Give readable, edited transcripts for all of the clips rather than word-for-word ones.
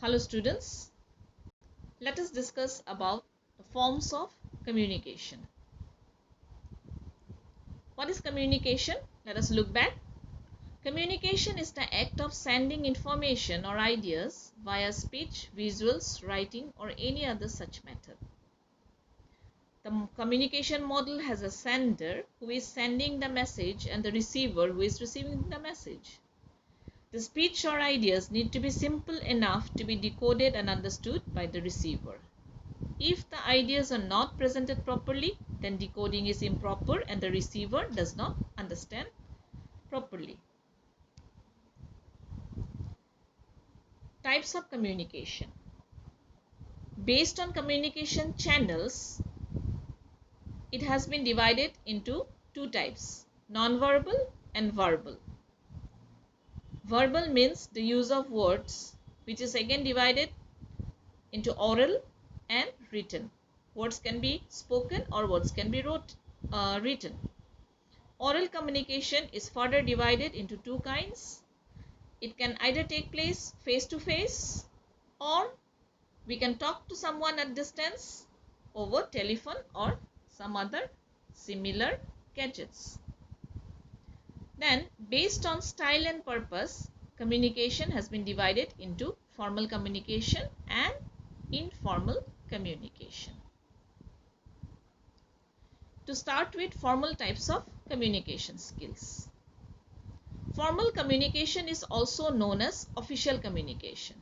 Hello students, let us discuss about the forms of communication. What is communication? Let us look back. Communication is the act of sending information or ideas via speech, visuals, writing or any other such method. The communication model has a sender who is sending the message and the receiver who is receiving the message. The speech or ideas need to be simple enough to be decoded and understood by the receiver. If the ideas are not presented properly, then decoding is improper and the receiver does not understand properly. Types of communication. Based on communication channels, it has been divided into two types, non-verbal and verbal. Verbal means the use of words, which is again divided into oral and written. Words can be spoken or words can be written. Oral communication is further divided into two kinds. It can either take place face to face or we can talk to someone at distance over telephone or some other similar gadgets. Then, based on style and purpose, communication has been divided into formal communication and informal communication. To start with, formal types of communication skills. Formal communication is also known as official communication,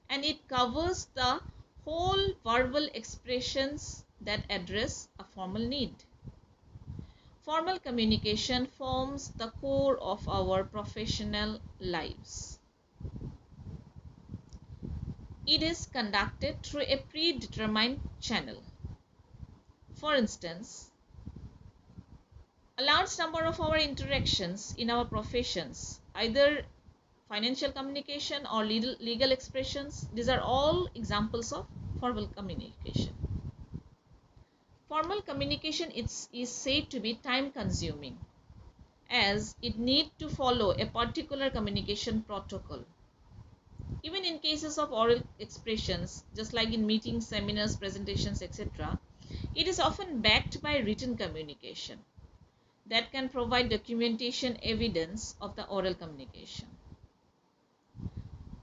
and it covers the whole verbal expressions that address a formal need. Formal communication forms the core of our professional lives. It is conducted through a predetermined channel. For instance, a large number of our interactions in our professions, either financial communication or legal expressions, these are all examples of formal communication. Formal communication is said to be time consuming as it needs to follow a particular communication protocol. Even in cases of oral expressions, just like in meetings, seminars, presentations, etc., it is often backed by written communication that can provide documentation evidence of the oral communication.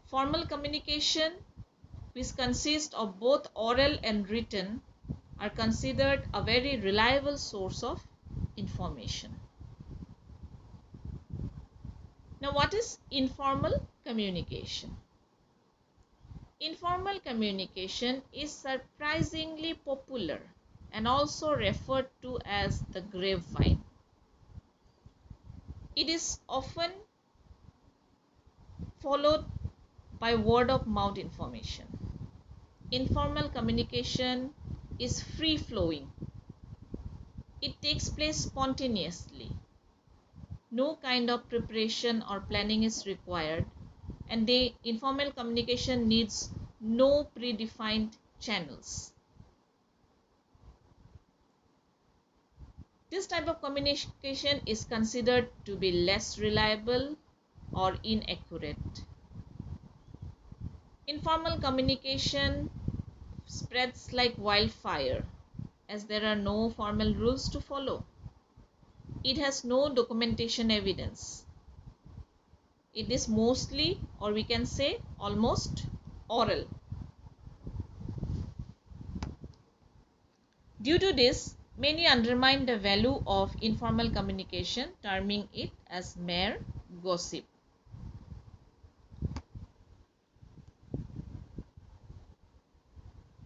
Formal communication, which consists of both oral and written, are considered a very reliable source of information. Now, what is informal communication? Informal communication is surprisingly popular and also referred to as the grapevine. It is often followed by word of mouth information. Informal communication is free flowing. It takes place spontaneously. No kind of preparation or planning is required, and the informal communication needs no predefined channels. This type of communication is considered to be less reliable or inaccurate. Informal communication spreads like wildfire as there are no formal rules to follow. It has no documentation evidence. It is mostly, or we can say almost, oral. Due to this, many undermine the value of informal communication, terming it as mere gossip.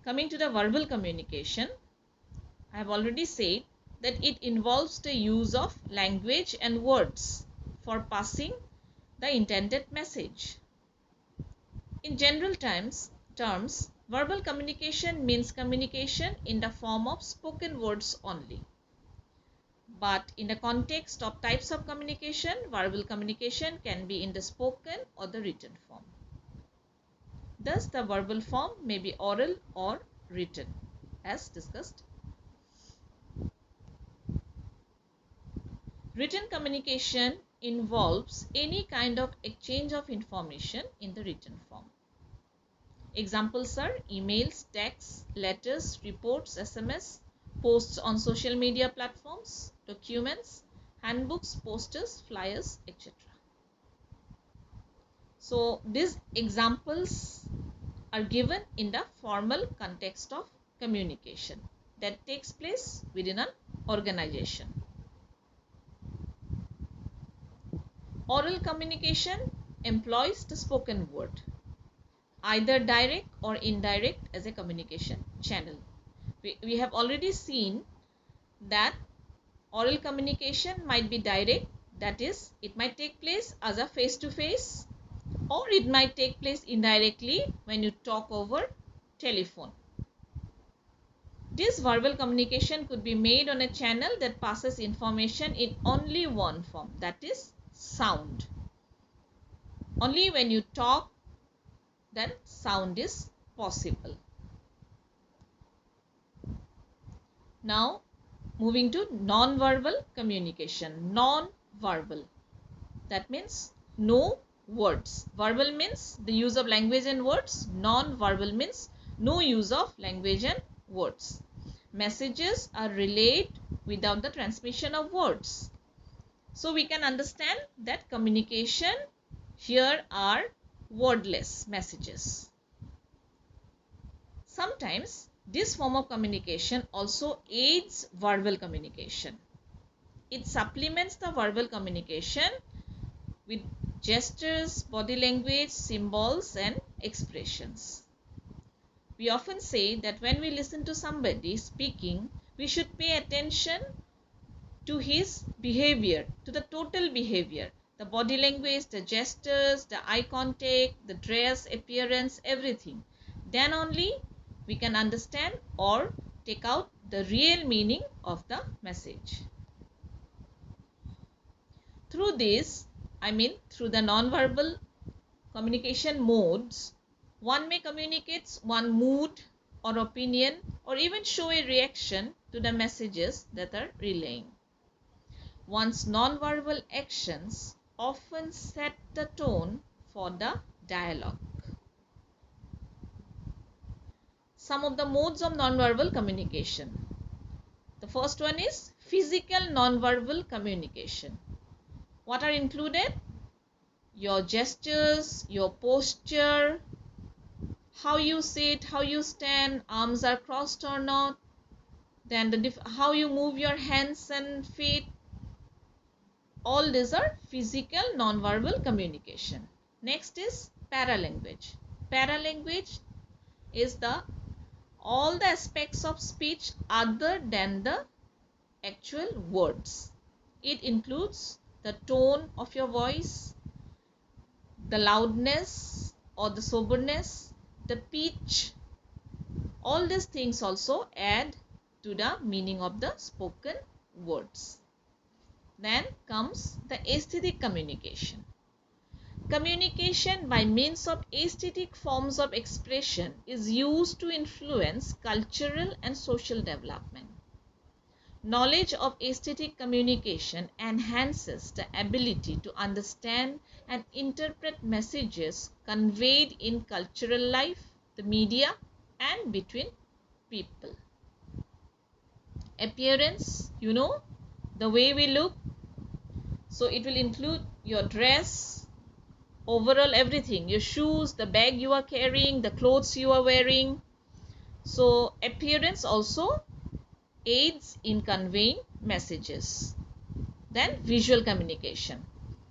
Coming to the verbal communication, I have already said that it involves the use of language and words for passing the intended message. In general terms, verbal communication means communication in the form of spoken words only. But in the context of types of communication, verbal communication can be in the spoken or the written form. Thus, the verbal form may be oral or written, as discussed. Written communication involves any kind of exchange of information in the written form. Examples are emails, texts, letters, reports, SMS, posts on social media platforms, documents, handbooks, posters, flyers, etc. So these examples are given in the formal context of communication that takes place within an organization. Oral communication employs the spoken word, either direct or indirect, as a communication channel. We have already seen that oral communication might be direct, that is, it might take place as a face-to-face, or it might take place indirectly when you talk over telephone. This verbal communication could be made on a channel that passes information in only one form, that is sound. Only when you talk, then sound is possible. Now moving to non-verbal communication. Non-verbal, that means no words. Verbal means the use of language and words. Non-verbal means no use of language and words. Messages are relayed without the transmission of words. So we can understand that communication here are wordless messages. Sometimes this form of communication also aids verbal communication. It supplements the verbal communication with gestures, body language, symbols and expressions. We often say that when we listen to somebody speaking, we should pay attention to his behavior, to the total behavior, the body language, the gestures, the eye contact, the dress, appearance, everything. Then only we can understand or take out the real meaning of the message. Through this, through the non-verbal communication modes, one may communicate one mood or opinion, or even show a reaction to the messages that are relaying. One's non-verbal actions often set the tone for the dialogue. Some of the modes of non-verbal communication. The first one is physical non-verbal communication. What are included? Your gestures, your posture, how you sit, how you stand, arms are crossed or not, then how you move your hands and feet. All these are physical non-verbal communication. Next is paralanguage. Paralanguage is all the aspects of speech other than the actual words. It includes the tone of your voice, the loudness or the soberness, the pitch. All these things also add to the meaning of the spoken words. Then comes the aesthetic communication. Communication by means of aesthetic forms of expression is used to influence cultural and social development. Knowledge of aesthetic communication enhances the ability to understand and interpret messages conveyed in cultural life, the media, and between people. Appearance, the way we look. So it will include your dress, overall everything, your shoes, the bag you are carrying, the clothes you are wearing. So appearance also aids in conveying messages. Then visual communication.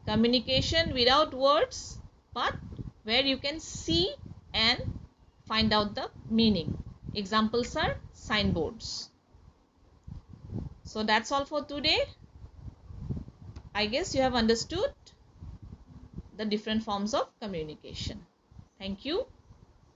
Communication without words, but where you can see and find out the meaning. Examples are signboards. So that's all for today. I guess you have understood the different forms of communication. Thank you.